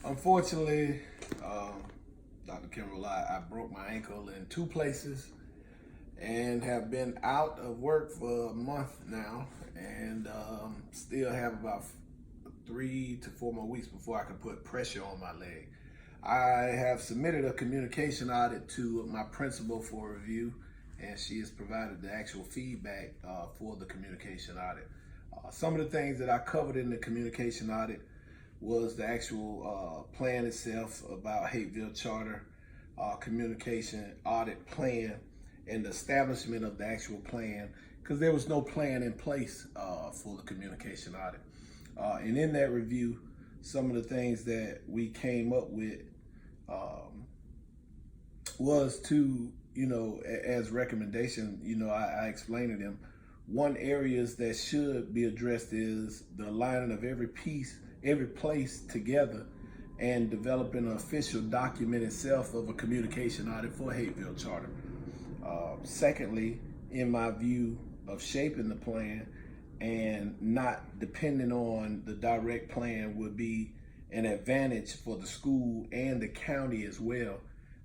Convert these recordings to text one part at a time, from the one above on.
Unfortunately, Dr. Kimberly, I broke my ankle in two places and have been out of work for a month now, and still have about 3 to 4 more weeks before I can put pressure on my leg. I have submitted a communication audit to my principal for review, and she has provided the actual feedback for the communication audit. Some of the things that I covered in the communication audit was the actual plan itself about Hapeville Charter, communication audit plan, and the establishment of the actual plan, because there was no plan in place for the communication audit. And in that review, some of the things that we came up with was to, as recommendation, I explained to them, one areas that should be addressed is the aligning of every place together and developing an official document itself of a communication audit for Hapeville Charter. Secondly, in my view of shaping the plan and not depending on the direct plan would be an advantage for the school and the county as well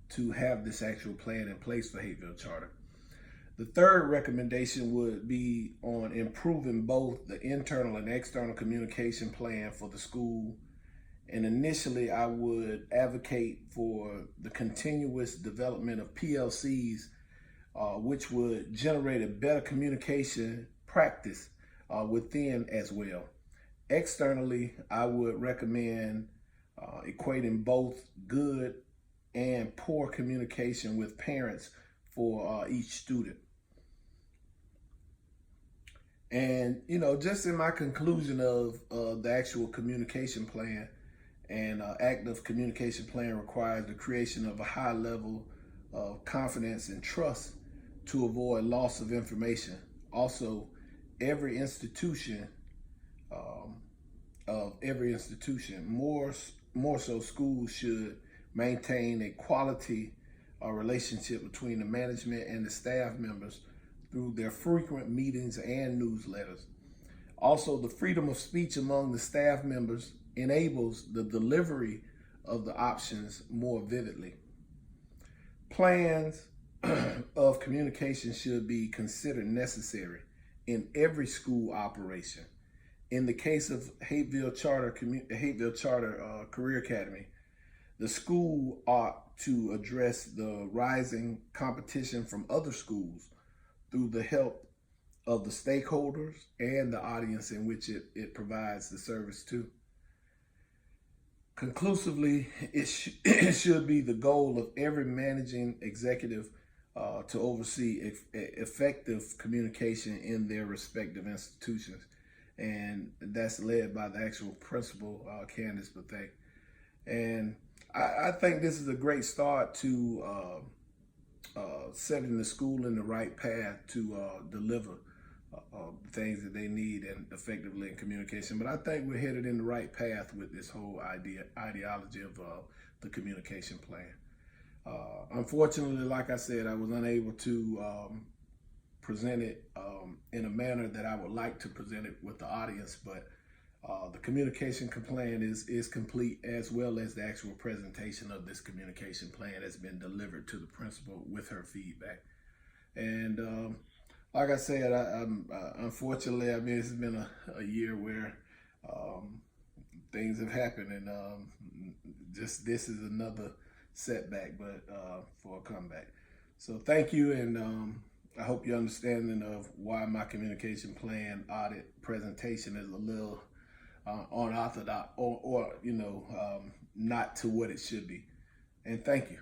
to have this actual plan in place for Hapeville Charter. The third recommendation would be on improving both the internal and external communication plan for the school. And initially, I would advocate for the continuous development of PLCs, which would generate a better communication practice within as well. Externally, I would recommend equating both good and poor communication with parents for each student. And, just in my conclusion of the actual communication plan, and active communication plan requires the creation of a high level of confidence and trust to avoid loss of information. Also, every institution, more so schools should maintain a quality relationship between the management and the staff members through their frequent meetings and newsletters. Also, the freedom of speech among the staff members enables the delivery of the options more vividly. Plans of communication should be considered necessary in every school operation. In the case of Hapeville Charter Career Academy, the school ought to address the rising competition from other schools through the help of the stakeholders and the audience in which it provides the service to. Conclusively, it should be the goal of every managing executive to oversee effective communication in their respective institutions. And that's led by the actual principal, Candace Bethea. And I think this is a great start to setting the school in the right path to deliver things that they need and effectively in communication. But I think we're headed in the right path with this whole ideology of the communication plan. Unfortunately, like I said, I was unable to present it in a manner that I would like to present it with the audience, but the communication plan is complete, as well as the actual presentation of this communication plan has been delivered to the principal with her feedback. And like I said, unfortunately, this has been a year where things have happened, and just this is another setback, but for a comeback. So thank you, and I hope your understanding of why my communication plan audit presentation is a little unorthodox or not to what it should be. And thank you.